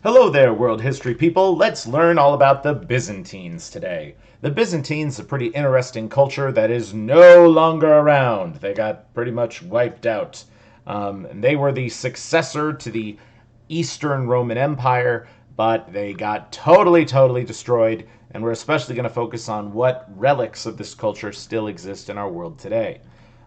Hello there, world history people. Let's learn all about the Byzantines today. The Byzantines, a pretty interesting culture that is no longer around. They got pretty much wiped out. And they were the successor to the Eastern Roman Empire, but they got totally destroyed. And we're especially going to focus on what relics of this culture still exist in our world today.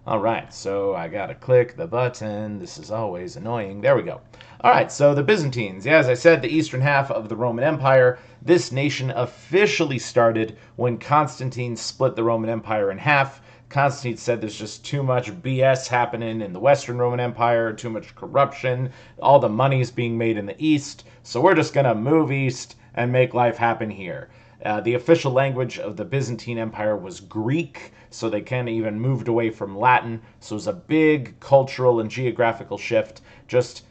All right, so I gotta click the button. This is always annoying. There we go. All right, so the Byzantines. Yeah, as I said, the eastern half of the Roman Empire. This nation officially started when Constantine split the Roman Empire in half. Constantine said there's just too much BS happening in the Western Roman Empire, too much corruption, all the money's being made in the East, so we're just gonna move east and make life happen here. The official language of the Byzantine Empire was Greek, so they kind of even moved away from Latin. So it was a big cultural and geographical shift, just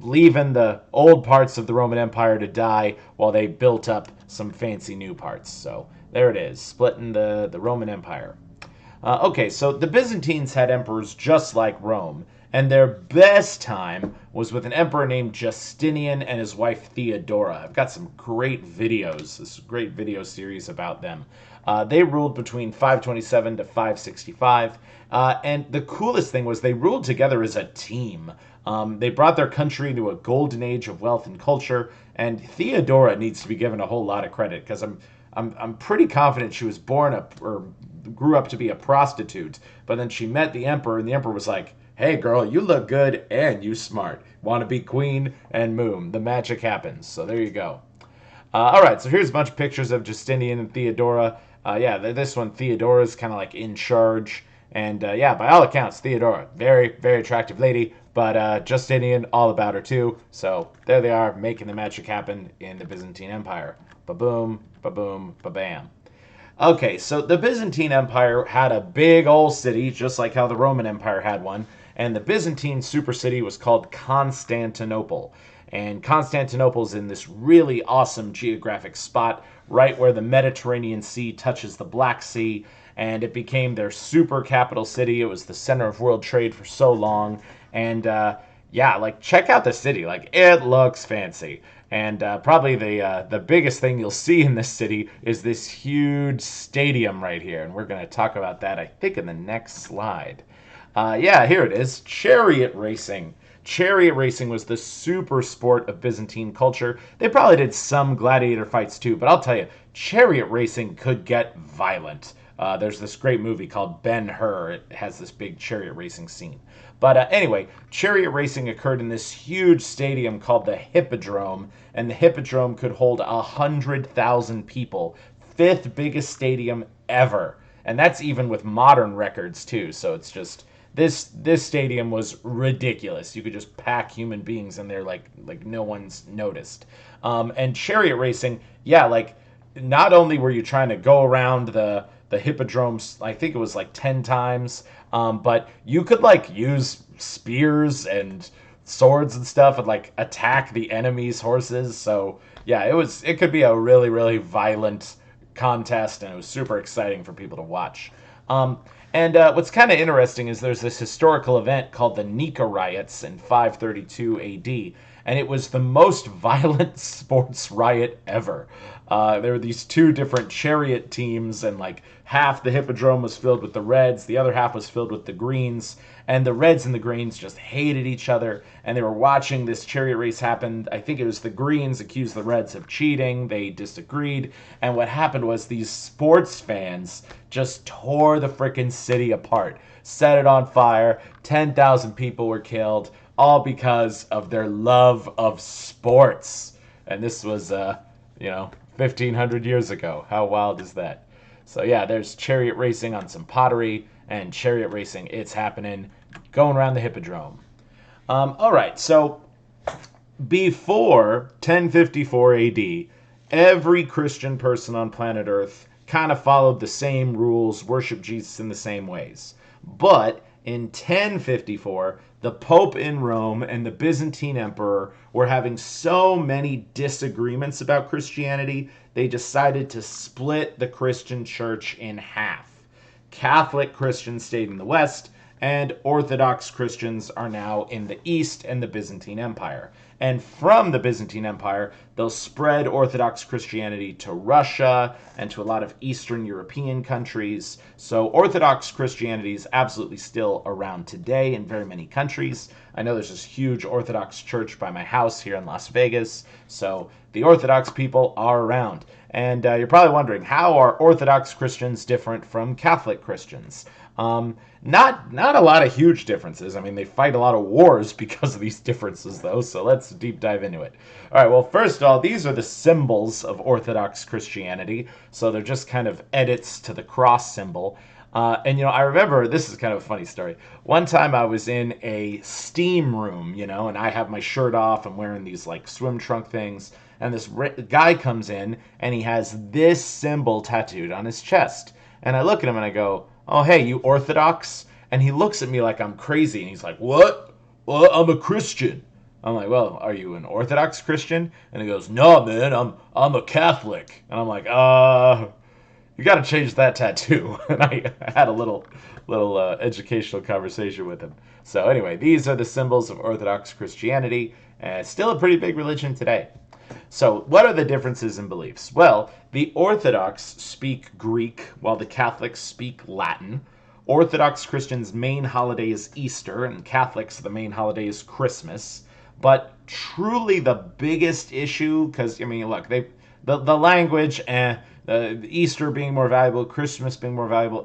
leaving the old parts of the Roman Empire to die while they built up some fancy new parts. So there it is, splitting the Roman Empire. Okay, so the Byzantines had emperors just like Rome, and their best time was with an emperor named Justinian and his wife Theodora. I've got some great videos, this great video series about them. They ruled between 527 to 565, and the coolest thing was they ruled together as a team. They brought their country to a golden age of wealth and culture, and Theodora needs to be given a whole lot of credit because I'm pretty confident she was born up or grew up to be a prostitute, but then she met the emperor, and the emperor was like, "Hey girl, you look good and you smart. Want to be queen?" And boom, the magic happens. So there you go. All right, so here's a bunch of pictures of Justinian and Theodora. Yeah, this one, Theodora's kind of like in charge. And yeah, by all accounts, Theodora, very attractive lady. But Justinian, all about her too. So there they are, making the magic happen in the Byzantine Empire. Ba-boom, ba-boom, ba-bam. Okay, so the Byzantine Empire had a big old city, just like how the Roman Empire had one. And the Byzantine super city was called Constantinople. And Constantinople's in this really awesome geographic spot right where the Mediterranean Sea touches the Black Sea, and it became their super capital city. It was the center of world trade for so long, and yeah, like check out the city. Like it looks fancy, and probably the biggest thing you'll see in this city is this huge stadium right here, and we're going to talk about that, I think, in the next slide. Yeah, here it is, Chariot Racing. Chariot racing was the super sport of Byzantine culture. They probably did some gladiator fights too, but I'll tell you, chariot racing could get violent. There's this great movie called Ben-Hur. It has this big chariot racing scene. But anyway, chariot racing occurred in this huge stadium called the Hippodrome, and the Hippodrome could hold 100,000 people. Fifth biggest stadium ever. And that's even with modern records too, so it's just... This stadium was ridiculous. You could just pack human beings in there like no one's noticed. And chariot racing, yeah, like not only were you trying to go around the hippodromes, I think it was like 10 times, but you could like use spears and swords and stuff and like attack the enemy's horses. So yeah, it could be a really violent contest, and it was super exciting for people to watch. And what's kind of interesting is there's this historical event called the Nika riots in 532 AD, and it was the most violent sports riot ever. There were these two different chariot teams, and like half the hippodrome was filled with the reds, the other half was filled with the greens, and the reds and the greens just hated each other, and they were watching this chariot race happen. I think it was the greens accused the reds of cheating, they disagreed, and what happened was these sports fans just tore the frickin' city apart, set it on fire, 10,000 people were killed, all because of their love of sports. And this was, 1,500 years ago. How wild is that? So yeah, there's chariot racing on some pottery, and chariot racing, it's happening, going around the hippodrome. All right, so before 1054 AD, every Christian person on planet Earth kind of followed the same rules, worshiped Jesus in the same ways. But in 1054, the Pope in Rome and the Byzantine Emperor were having so many disagreements about Christianity, they decided to split the Christian church in half. Catholic Christians stayed in the West, and Orthodox Christians are now in the East and the Byzantine Empire. And from the Byzantine Empire, they'll spread Orthodox Christianity to Russia and to a lot of Eastern European countries. So Orthodox Christianity is absolutely still around today in very many countries. I know there's this huge Orthodox church by my house here in Las Vegas. So the Orthodox people are around. And you're probably wondering, how are Orthodox Christians different from Catholic Christians? Not a lot of huge differences. I mean, they fight a lot of wars because of these differences, though, so let's deep dive into it. All right, well, first of all, these are the symbols of Orthodox Christianity, so they're just kind of edits to the cross symbol. And, I remember, this is kind of a funny story. One time I was in a steam room, and I have my shirt off. I'm wearing these, swim trunk things. And this guy comes in, and he has this symbol tattooed on his chest. And I look at him, and I go, "Oh, hey, you Orthodox?" And he looks at me like I'm crazy, and he's like, "What? Well, I'm a Christian." I'm like, "Well, are you an Orthodox Christian?" And he goes, "No, man, I'm a Catholic." And I'm like, you got to change that tattoo. And I had a little educational conversation with him. So anyway, these are the symbols of Orthodox Christianity. Still a pretty big religion today. So what are the differences in beliefs? Well, the Orthodox speak Greek while the Catholics speak Latin. Orthodox Christians' main holiday is Easter, and Catholics' the main holiday is Christmas. But truly the biggest issue, because, look, the language, Easter being more valuable, Christmas being more valuable,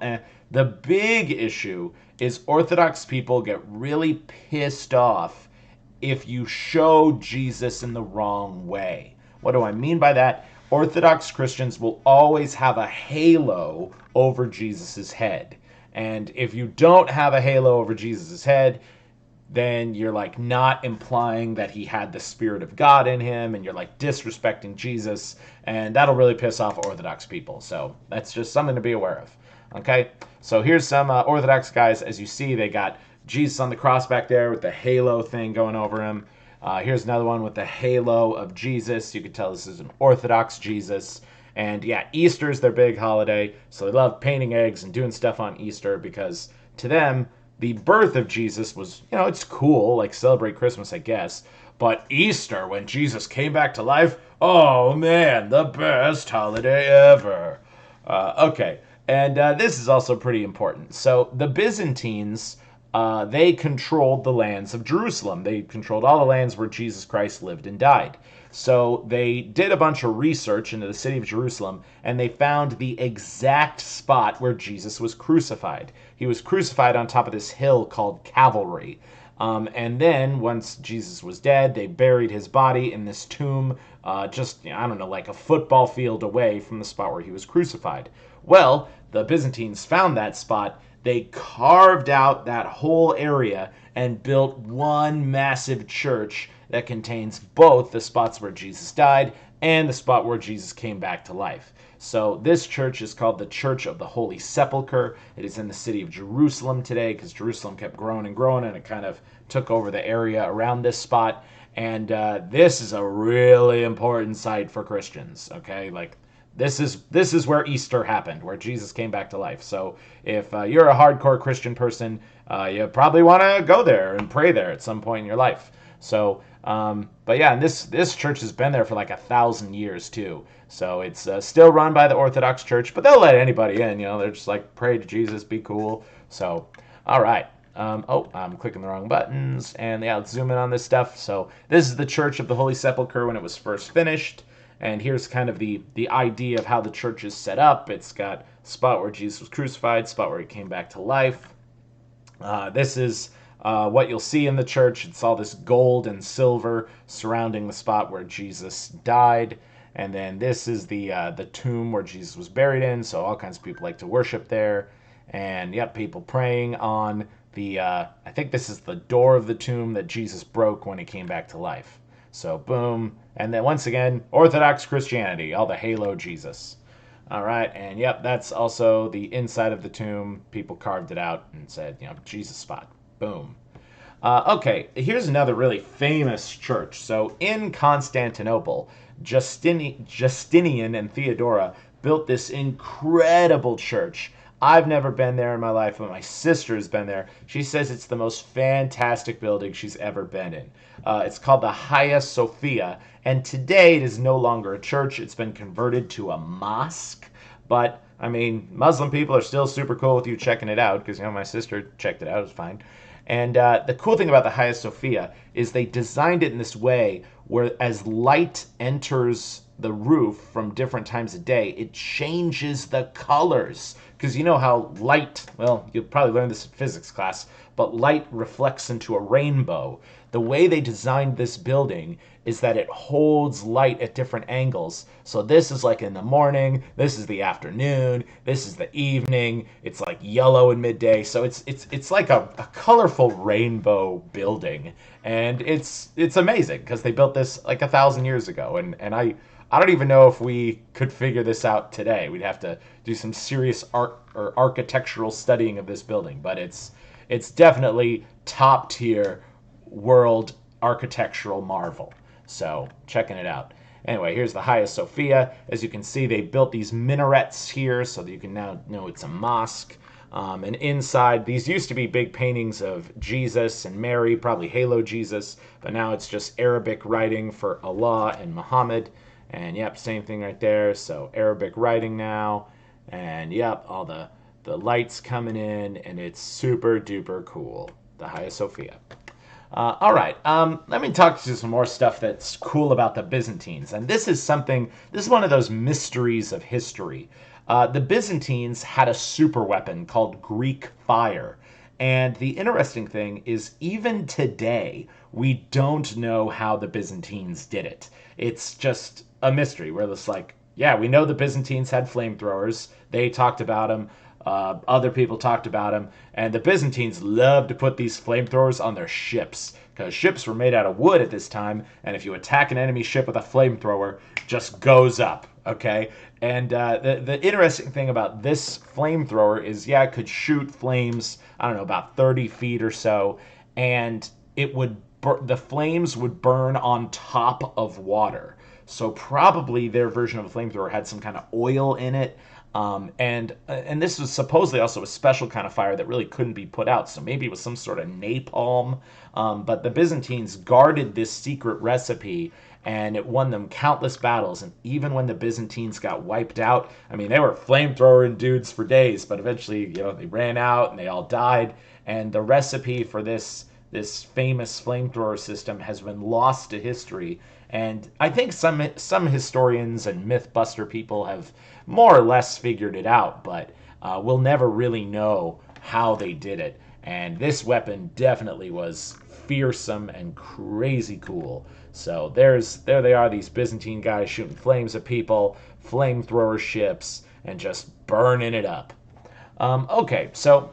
the big issue is Orthodox people get really pissed off if you show Jesus in the wrong way. What do I mean by that? Orthodox Christians will always have a halo over Jesus's head. And if you don't have a halo over Jesus's head, then you're not implying that he had the Spirit of God in him, and you're disrespecting Jesus, and that'll really piss off Orthodox people. So that's just something to be aware of. Okay, so here's some Orthodox guys. As you see, they got Jesus on the cross back there with the halo thing going over him. Here's another one with the halo of Jesus. You can tell this is an Orthodox Jesus. And yeah, Easter's their big holiday, so they love painting eggs and doing stuff on Easter because to them, the birth of Jesus was, it's cool, celebrate Christmas, I guess. But Easter, when Jesus came back to life, oh man, the best holiday ever. Okay, and this is also pretty important. So the Byzantines, they controlled the lands of Jerusalem. They controlled all the lands where Jesus Christ lived and died. So they did a bunch of research into the city of Jerusalem, and they found the exact spot where Jesus was crucified. He was crucified on top of this hill called Calvary. And then, once Jesus was dead, they buried his body in this tomb just, like a football field away from the spot where he was crucified. Well, the Byzantines found that spot. They carved out that whole area and built one massive church that contains both the spots where Jesus died and the spot where Jesus came back to life. So this church is called the Church of the Holy Sepulchre. It is in the city of Jerusalem today because Jerusalem kept growing and growing, and it kind of took over the area around this spot. And this is a really important site for Christians, okay? This is where Easter happened, where Jesus came back to life. So if you're a hardcore Christian person, you probably want to go there and pray there at some point in your life. So, but yeah, and this church has been there for 1,000 years too. So it's still run by the Orthodox Church, but they'll let anybody in. They're just pray to Jesus, be cool. So, all right. I'm clicking the wrong buttons, and yeah, let's zoom in on this stuff. So this is the Church of the Holy Sepulchre when it was first finished. And here's kind of the idea of how the church is set up. It's got a spot where Jesus was crucified, spot where he came back to life. This is what you'll see in the church. It's all this gold and silver surrounding the spot where Jesus died. And then this is the tomb where Jesus was buried in. So all kinds of people like to worship there. And yep, people praying on the, I think this is the door of the tomb that Jesus broke when he came back to life. So boom. And then once again, Orthodox Christianity, all the halo Jesus. All right, and yep, that's also the inside of the tomb. People carved it out and said, Jesus spot. Boom. Okay, here's another really famous church. So in Constantinople, Justinian and Theodora built this incredible church I've never been there in my life, but my sister's been there. She says it's the most fantastic building she's ever been in. It's called the Hagia Sophia, and today it is no longer a church. It's been converted to a mosque. But I mean, Muslim people are still super cool with you checking it out because my sister checked it out. It was fine. And the cool thing about the Hagia Sophia is they designed it in this way where as light enters the roof from different times of day, it changes the colors. Because you know how light, well, you'll probably learn this in physics class, but light reflects into a rainbow. The way they designed this building is that it holds light at different angles. So this is like in the morning, this is the afternoon, this is the evening, it's like yellow in midday. So it's like a colorful rainbow building. And it's amazing because they built this like 1,000 years ago. And I don't even know if we could figure this out today. We'd have to do some serious art or architectural studying of this building, but it's definitely top tier world architectural marvel. So checking it out. Anyway, here's the Hagia Sophia. As you can see, they built these minarets here so that you can now know it's a mosque. And inside, these used to be big paintings of Jesus and Mary, probably Halo Jesus, but now it's just Arabic writing for Allah and Muhammad. And yep, same thing right there. So Arabic writing now. And yep, all the lights coming in, and it's super duper cool. The Hagia Sophia. All right, let me talk to you some more stuff that's cool about the Byzantines. And this is one of those mysteries of history. The Byzantines had a super weapon called Greek fire. And the interesting thing is, even today, we don't know how the Byzantines did it. It's just a mystery. We're just like, yeah, we know the Byzantines had flamethrowers. They talked about them. Other people talked about them. And the Byzantines loved to put these flamethrowers on their ships, because ships were made out of wood at this time. And if you attack an enemy ship with a flamethrower, it just goes up. Okay? And the interesting thing about this flamethrower is, yeah, it could shoot flames, I don't know, about 30 feet or so. And the flames would burn on top of water. So probably their version of a flamethrower had some kind of oil in it. And this was supposedly also a special kind of fire that really couldn't be put out. So maybe it was some sort of napalm. But the Byzantines guarded this secret recipe, and it won them countless battles. And even when the Byzantines got wiped out, I mean, they were flamethrowing dudes for days, but eventually, they ran out and they all died. And the recipe for this famous flamethrower system has been lost to history. And I think some historians and mythbuster people have more or less figured it out, but we'll never really know how they did it. And this weapon definitely was fearsome and crazy cool. So there they are, these Byzantine guys shooting flames at people, flamethrower ships, and just burning it up. Okay, so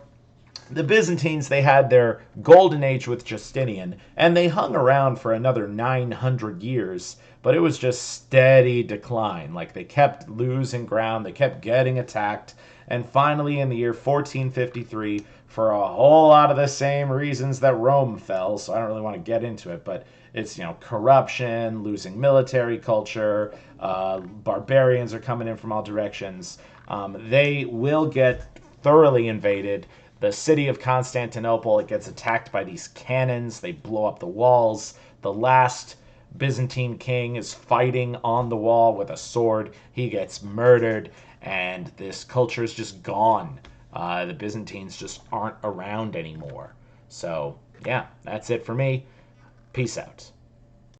the Byzantines, they had their golden age with Justinian, and they hung around for another 900 years, but it was just steady decline. Like, they kept losing ground, they kept getting attacked, and finally in the year 1453, for a whole lot of the same reasons that Rome fell, so I don't really want to get into it, but it's, corruption, losing military culture, barbarians are coming in from all directions. They will get thoroughly invaded. The city of Constantinople, it gets attacked by these cannons. They blow up the walls. The last Byzantine king is fighting on the wall with a sword. He gets murdered, and this culture is just gone. The Byzantines just aren't around anymore. So, yeah, that's it for me. Peace out.